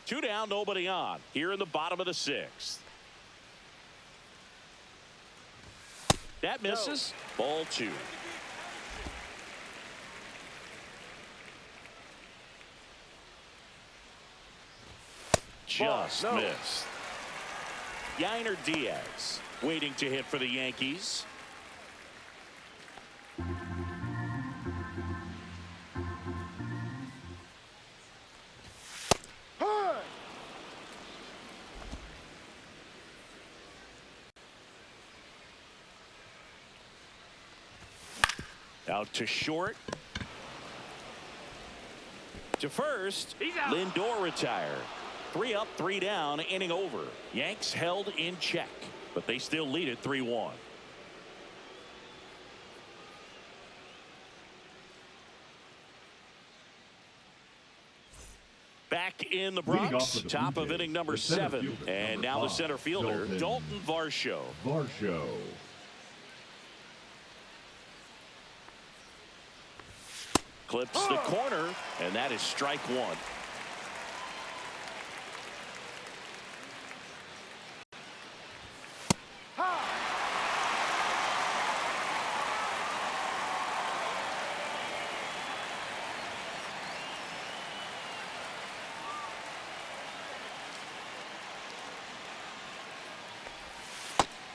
Speaker 1: Two down, nobody on. Here in the bottom of the 6th. That misses. Ball 2. Just missed. Yainer Diaz waiting to hit for the Yankees. Out to short. To first. Lindor retired. 3 up, 3 down, inning over. Yanks held in check, but they still lead it 3-1. Back back in the
Speaker 3: Leading off
Speaker 1: Bronx,
Speaker 3: for the
Speaker 1: top
Speaker 3: Blue
Speaker 1: of
Speaker 3: Jays,
Speaker 1: inning number
Speaker 3: the center
Speaker 1: 7.
Speaker 3: fielder,
Speaker 1: And
Speaker 3: number
Speaker 1: now the
Speaker 3: 5,
Speaker 1: center fielder, Dalton Varsho.
Speaker 3: Varsho.
Speaker 1: Clips the corner, and that is strike 1.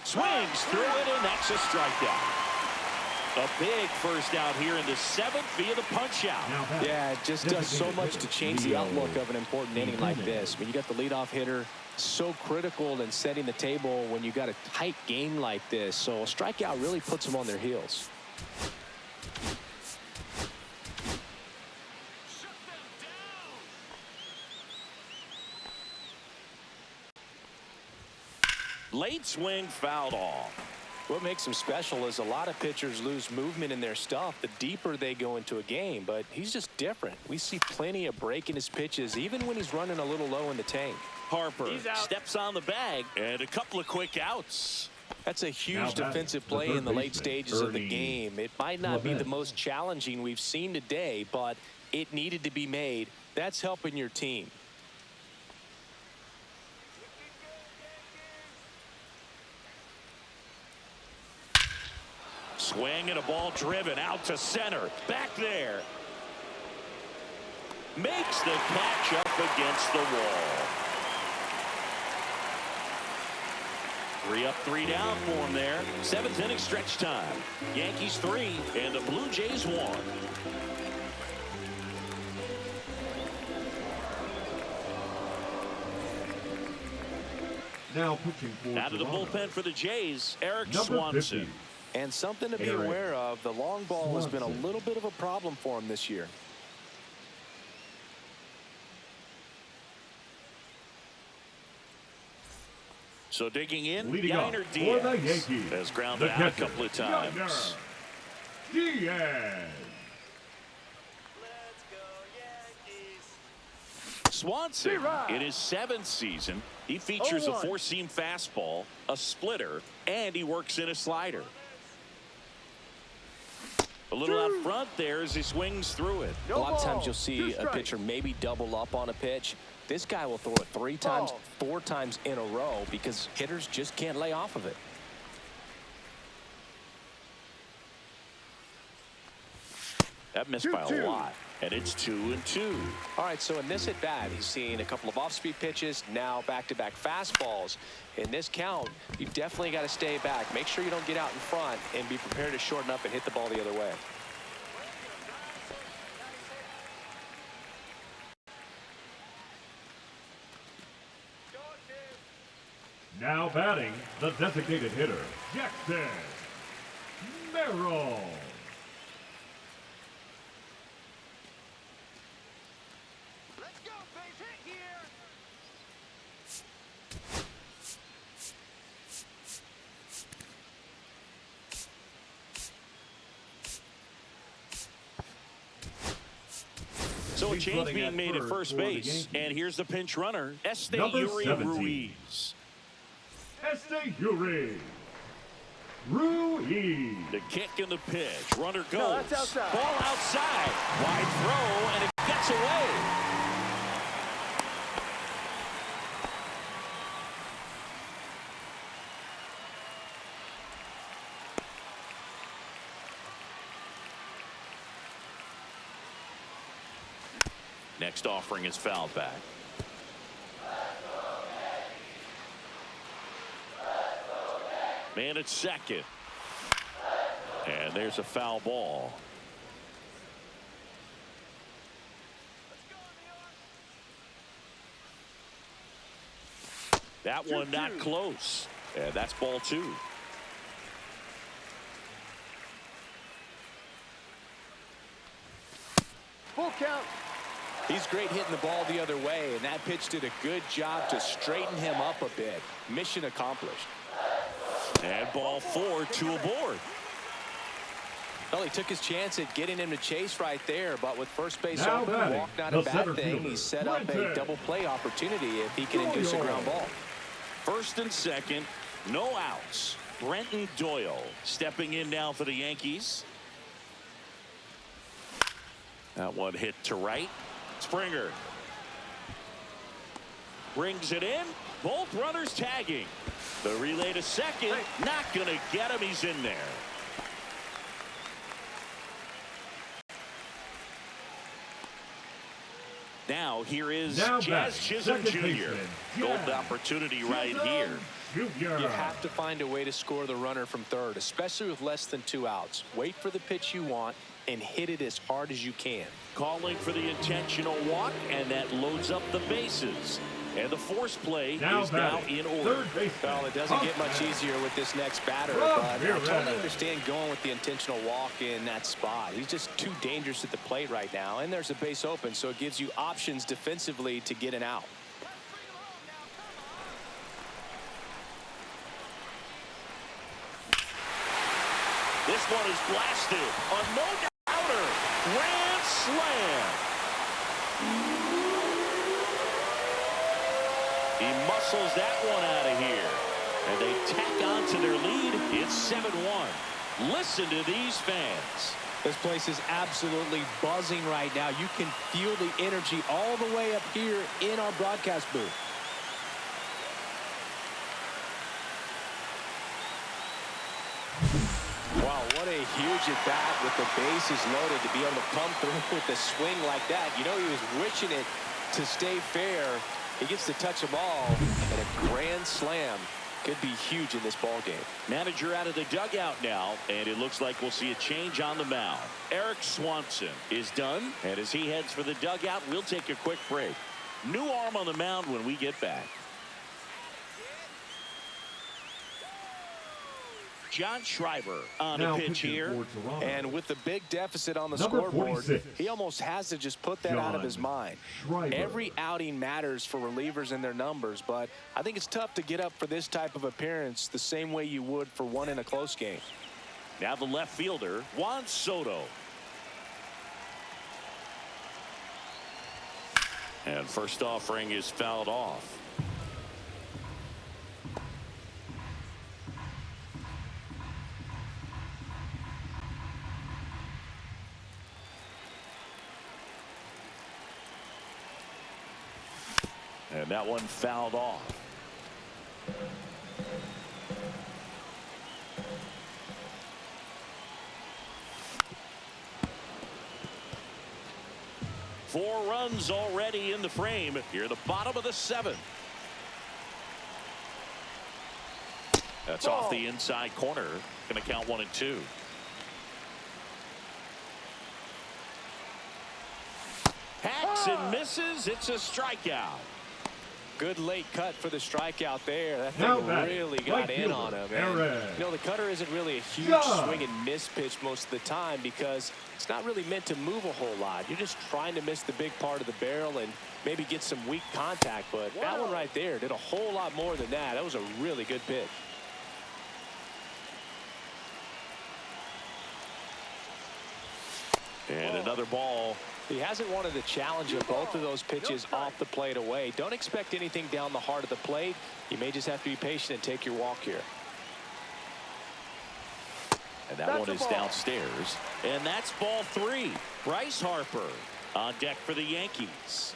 Speaker 1: Swings through it, and that's a strikeout. A big first out here in the 7th via the punch out.
Speaker 2: Yeah, it just does so much to change the outlook of an important inning like this. When you got the leadoff hitter, so critical in setting the table when you got a tight game like this. So a strikeout really puts them on their heels.
Speaker 1: Late swing fouled off.
Speaker 2: What makes him special is a lot of pitchers lose movement in their stuff the deeper they go into a game, but he's just different. We see plenty of break in his pitches, even when he's running a little low in the tank.
Speaker 1: Harper steps on the bag, and a couple of quick outs.
Speaker 2: That's a huge defensive play in the late stages of the game. It might not be the most challenging we've seen today, but it needed to be made. That's helping your team.
Speaker 1: Swing and a ball driven out to center. Back there. Makes the catch up against the wall. 3 up, 3 down for him there. 7th inning stretch time. Yankees 3 and the Blue Jays 1.
Speaker 3: Now pitching for
Speaker 1: Out of the bullpen for the Jays, Eric
Speaker 3: number
Speaker 1: Swanson.
Speaker 3: 50.
Speaker 2: And something to be aware of, the long ball has been a little bit of a problem for him this year.
Speaker 1: So digging in,
Speaker 3: Leading off
Speaker 1: Yainer
Speaker 3: for the
Speaker 1: Diaz
Speaker 3: Yankees,
Speaker 1: has grounded out a couple of times.
Speaker 3: Yainer Diaz.
Speaker 1: Swanson, in his 7th season, he features a 4-seam fastball, a splitter, and he works in a slider. A little out front there as he swings through it.
Speaker 2: A lot of times you'll see a pitcher maybe double up on a pitch. This guy will throw it 3 times, 4 times in a row because hitters just can't lay off of it.
Speaker 1: That missed by a lot, and it's 2-2.
Speaker 2: All right, so in this at-bat, he's seen a couple of off-speed pitches, now back-to-back fastballs. In this count, you definitely got to stay back. Make sure you don't get out in front and be prepared to shorten up and hit the ball the other way.
Speaker 3: Now batting, the designated hitter, Jackson Merrill.
Speaker 4: Let's go, base hit here.
Speaker 1: So a
Speaker 3: He's
Speaker 1: change
Speaker 3: running
Speaker 1: being
Speaker 3: at
Speaker 1: made at first
Speaker 3: for the
Speaker 1: base.
Speaker 3: Yankees.
Speaker 1: And here's the pinch runner,
Speaker 3: Number
Speaker 1: Yuri
Speaker 3: 17.
Speaker 1: Ruiz.
Speaker 3: Yuri Ruiz.
Speaker 1: The kick and the pitch. Runner goes.
Speaker 4: No, that's outside.
Speaker 1: Ball outside. Wide throw, and it gets away. Next offering is fouled back. Man at second. And there's a foul ball. That one not close. And that's ball 2.
Speaker 4: Full count.
Speaker 2: He's great hitting the ball the other way, and that pitch did a good job to straighten him up a bit. Mission accomplished.
Speaker 1: And ball 4, 2 aboard.
Speaker 2: Well, he took his chance at getting him to chase right there, but with first base
Speaker 3: Now
Speaker 2: open,
Speaker 3: batting,
Speaker 2: walk not
Speaker 3: the
Speaker 2: a bad
Speaker 3: center
Speaker 2: thing.
Speaker 3: fielder,
Speaker 2: He set up a
Speaker 3: Clinton.
Speaker 2: double play opportunity if he can induce a ground ball.
Speaker 1: First and second, no outs. Brenton Doyle stepping in now for the Yankees. That one hit to right. Springer brings it in. Both runners tagging. The relay to second. Not going to get him. He's in there. Now here is Jazz Chisholm Jr. Golden opportunity right here.
Speaker 3: Jr.
Speaker 2: You have to find a way to score the runner from third, especially with less than 2 outs. Wait for the pitch you want and hit it as hard as you can.
Speaker 1: Calling for the intentional walk, and that loads up the bases. And the force play is now in order.
Speaker 2: Well, it doesn't get much easier with this next batter, but I totally understand going with the intentional walk in that spot. He's just too dangerous at the plate right now, and there's a base open, so it gives you options defensively to get an out.
Speaker 1: This one is blasted. A no-doubter. Grand slam. He muscles that one out of here. And they tack on to their lead. It's 7-1. Listen to these fans.
Speaker 2: This place is absolutely buzzing right now. You can feel the energy all the way up here in our broadcast booth. Wow, what a huge at-bat with the bases loaded to be able to come through with a swing like that. You know, he was wishing it to stay fair. He gets to touch the ball, and a grand slam could be huge in this ball game.
Speaker 1: Manager out of the dugout now, and it looks like we'll see a change on the mound. Eric Swanson is done, and as he heads for the dugout, we'll take a quick break. New arm on the mound when we get back. John Schreiber on the pitch here.
Speaker 2: And with the big deficit on the
Speaker 3: Number
Speaker 2: scoreboard,
Speaker 3: 46.
Speaker 2: he almost has to just put that out of his mind.
Speaker 3: Schreiber.
Speaker 2: Every outing matters for relievers and their numbers, but I think it's tough to get up for this type of appearance the same way you would for one in a close game.
Speaker 1: Now the left fielder, Juan Soto. And first offering is fouled off. And that one fouled off. Four runs already in the frame here at the bottom of the 7th. That's off the inside corner. Going to count 1 and 2. Hacks and misses. It's a strikeout.
Speaker 2: Good late cut for the strikeout there. That
Speaker 3: Now
Speaker 2: thing really got in on him. And, you know, the cutter isn't really a huge swing and miss pitch most of the time because it's not really meant to move a whole lot. You're just trying to miss the big part of the barrel and maybe get some weak contact. But that one right there did a whole lot more than that. That was a really good pitch.
Speaker 1: And another ball.
Speaker 2: He hasn't wanted the challenge of both of those pitches off the plate away. Don't expect anything down the heart of the plate. You may just have to be patient and take your walk here.
Speaker 1: And that one is downstairs. And that's ball 3. Bryce Harper on deck for the Yankees.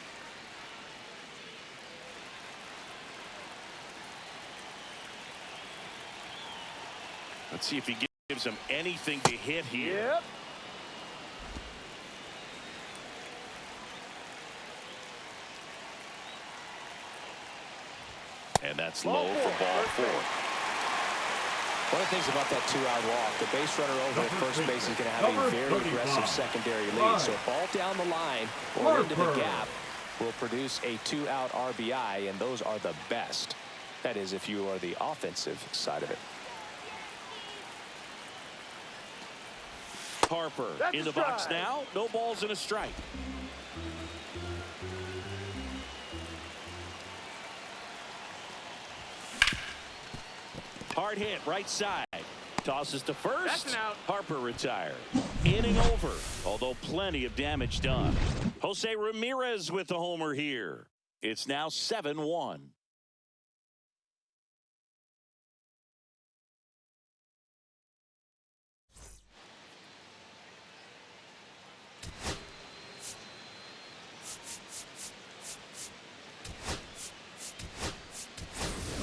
Speaker 1: Let's see if he gives him anything to hit here.
Speaker 4: Yep.
Speaker 1: And that's low for ball 4.
Speaker 2: One of the things about that 2-out walk, the base runner over at first base is going to have a very aggressive secondary lead. So a ball down the line or into the gap will produce a 2-out RBI, and those are the best. That is, if you are the offensive side of it.
Speaker 1: Harper in the box now. No balls and a strike. Hard hit right side. Tosses to first.
Speaker 4: That's an out.
Speaker 1: Harper retired. Inning over, although plenty of damage done. Jose Ramirez with the homer here. It's now 7-1.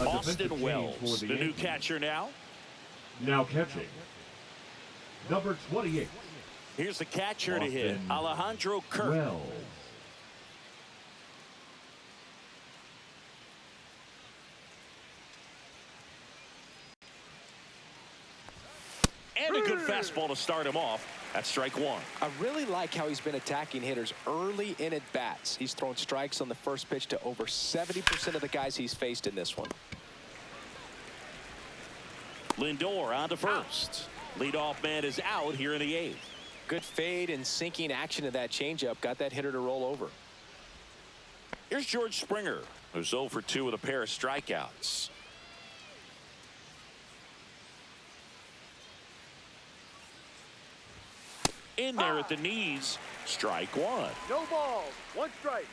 Speaker 1: Austin Wells, the new catcher now.
Speaker 3: Now catching, number 28.
Speaker 1: Here's the catcher to hit,
Speaker 3: Austin
Speaker 1: Alejandro Kirk.
Speaker 3: Wells.
Speaker 1: And a good fastball to start him off. That's strike one.
Speaker 2: I really like how he's been attacking hitters early in at bats. He's thrown strikes on the first pitch to over 70% of the guys he's faced in this one.
Speaker 1: Lindor on to first. Leadoff man is out here in the eighth.
Speaker 2: Good fade and sinking action of that changeup got that hitter to roll over.
Speaker 1: Here's George Springer, who's 0 for 2 with a pair of strikeouts. In there at the knees, strike one.
Speaker 4: No ball. One strike.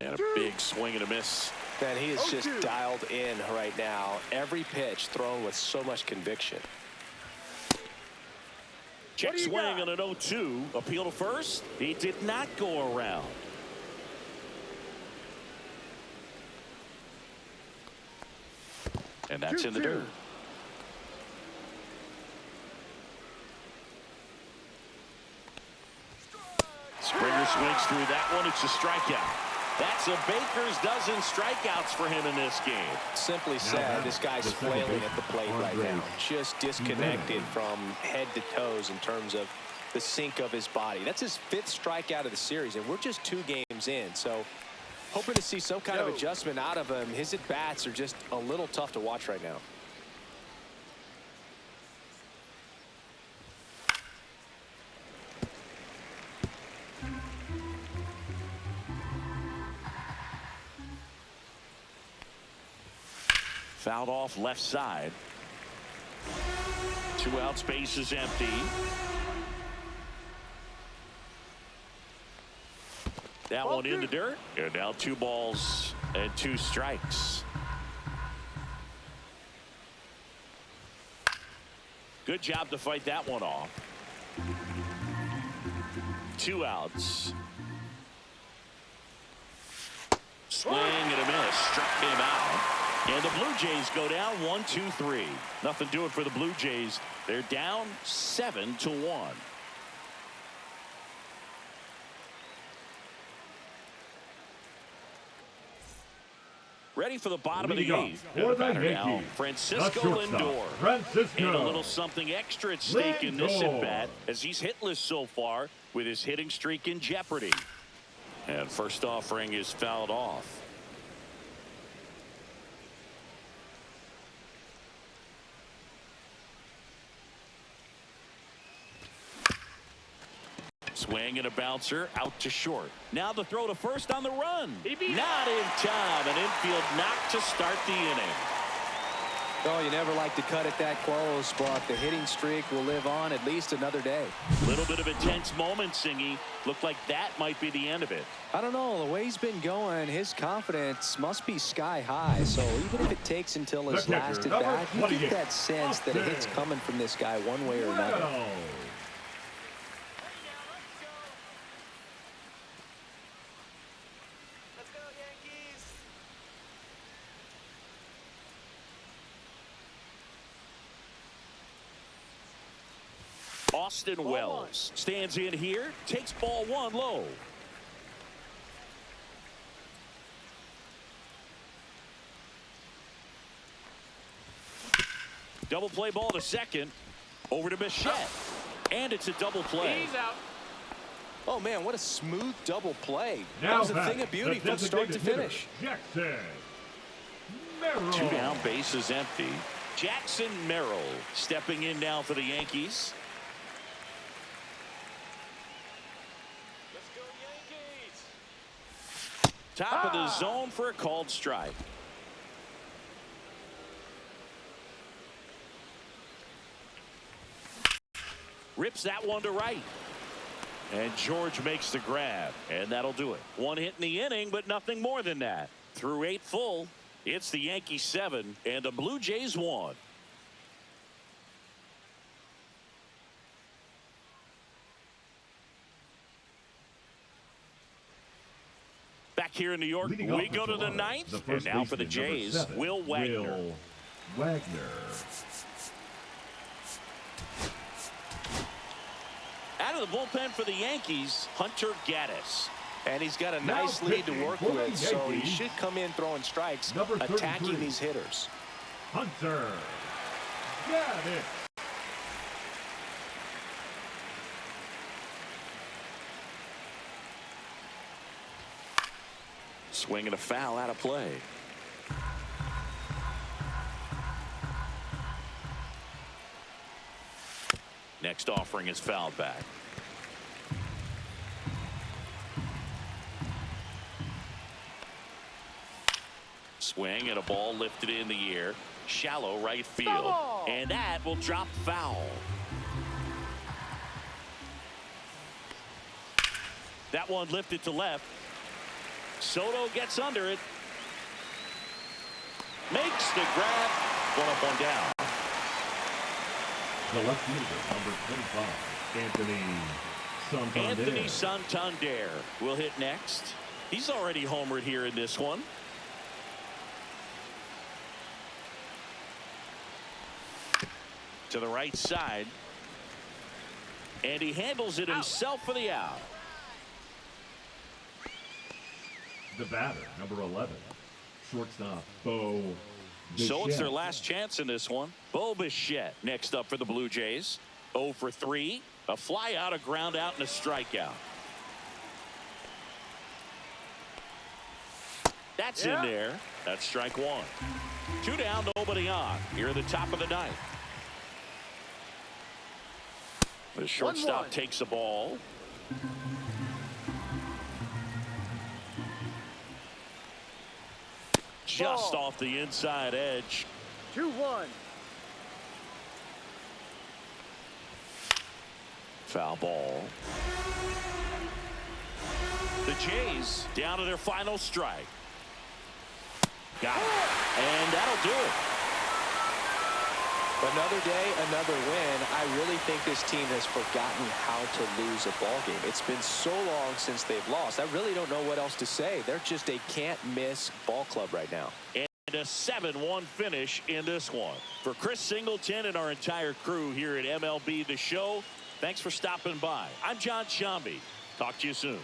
Speaker 1: And a big swing and a miss.
Speaker 2: Man, he is just
Speaker 4: 0-2.
Speaker 2: dialed in right now. Every pitch thrown with so much conviction.
Speaker 1: Check
Speaker 4: What do you
Speaker 1: swing
Speaker 4: got?
Speaker 1: on an 0-2. Appeal to first. He did not go around. And that's in the
Speaker 4: 2-2.
Speaker 1: dirt. Springer swings through that one. It's a strikeout. That's a baker's dozen strikeouts for him in this game.
Speaker 2: Simply said, this guy's flailing at the plate right now. Just disconnected from head to toes in terms of the sink of his body. That's his 5th strikeout of the series, and we're just 2 games in. So hoping to see some kind of adjustment out of him. His at-bats are just a little tough to watch right now.
Speaker 1: Fouled off left side. 2 outs, base is empty. That one in the dirt. And now 2 balls and 2 strikes. Good job to fight that one off. 2 outs. Swing and a miss. Struck him out. And the Blue Jays go down 1-2-3. Nothing doing for the Blue Jays. They're down 7-1. Ready for the bottom of the 8th.
Speaker 3: For the
Speaker 1: Batter now,
Speaker 3: Yankees,
Speaker 1: Francisco
Speaker 3: the shortstop,
Speaker 1: Lindor.
Speaker 3: Francisco
Speaker 1: And a little something extra at stake in this
Speaker 3: Lindor.
Speaker 1: at bat, as he's hitless so far with his hitting streak in jeopardy. And first offering is fouled off. Swing and a bouncer out to short. Now the throw to first on the run. Not in time. An infield knock to start the inning.
Speaker 2: Oh, you never like to cut it that close, but the hitting streak will live on at least another day.
Speaker 1: Little bit of a tense moment, Singy. Looked like that might be the end of it.
Speaker 2: I don't know. The way he's been going, his confidence must be sky high. So even if it takes until his
Speaker 3: The catcher,
Speaker 2: last at
Speaker 3: number
Speaker 2: bat, you
Speaker 3: 28,
Speaker 2: get that sense that a hit's
Speaker 3: Austin
Speaker 2: coming from this guy one way or another.
Speaker 3: Wells.
Speaker 4: Let's go, Yankees.
Speaker 1: Austin Wells stands in here, takes ball 1 low. Double play ball to second. Over to Bichette. And it's a double play.
Speaker 4: He's out.
Speaker 2: Oh, man, what a smooth double play. That
Speaker 3: Now
Speaker 2: was a
Speaker 3: back,
Speaker 2: thing of beauty
Speaker 3: the
Speaker 2: from start to
Speaker 3: designated
Speaker 2: finish.
Speaker 3: hitter, Jackson Merrill.
Speaker 1: 2 down, bases empty. Jackson Merrill stepping in now for the Yankees.
Speaker 4: Let's go, Yankees.
Speaker 1: Top of the zone for a called strike. Rips that one to right. And George makes the grab, and that'll do it. One hit in the inning, but nothing more than that. Through 8 full, it's the Yankees 7 and the Blue Jays 1. Back here in New York, we go to the 9th, and now for the Jays,
Speaker 3: 7,
Speaker 1: Will Wagner.
Speaker 3: Will Wagner.
Speaker 1: Out of the bullpen for the Yankees, Hunter Gaddis.
Speaker 2: And he's got a
Speaker 3: Now
Speaker 2: nice lead to
Speaker 3: pitching
Speaker 2: work
Speaker 3: for the
Speaker 2: with, so he
Speaker 3: Yankees,
Speaker 2: should come in throwing strikes,
Speaker 3: number
Speaker 2: attacking
Speaker 3: 33,
Speaker 2: these hitters.
Speaker 3: Hunter Gaddis.
Speaker 1: Swing and a foul out of play. Next offering is fouled back. Swing and a ball lifted in the air. Shallow right field. And that will drop foul. That one lifted to left. Soto gets under it. Makes the grab. One up, one down.
Speaker 3: The left fielder, number 25,
Speaker 1: Anthony Santander will hit next. He's already homered here in this one. To the right side. And he handles it himself for the out.
Speaker 3: The batter, number 11, shortstop, Bo Bichette.
Speaker 1: So it's their last chance in this one. Bo Bichette next up for the Blue Jays. 0 for 3. A fly out, a ground out, and a strikeout. That's in there. That's strike 1. 2 down, nobody on. Here at the top of the 9th. The shortstop takes the ball. Just off the inside edge.
Speaker 4: 2-1.
Speaker 1: Foul ball. The Jays down to their final strike. Got it. And that'll do it.
Speaker 2: Another day, another win. I really think this team has forgotten how to lose a ball game. It's been so long since they've lost. I really don't know what else to say. They're just a can't-miss ball club right now.
Speaker 1: And a 7-1 finish in this one. For Chris Singleton and our entire crew here at MLB The Show, thanks for stopping by. I'm John Shambi. Talk to you soon.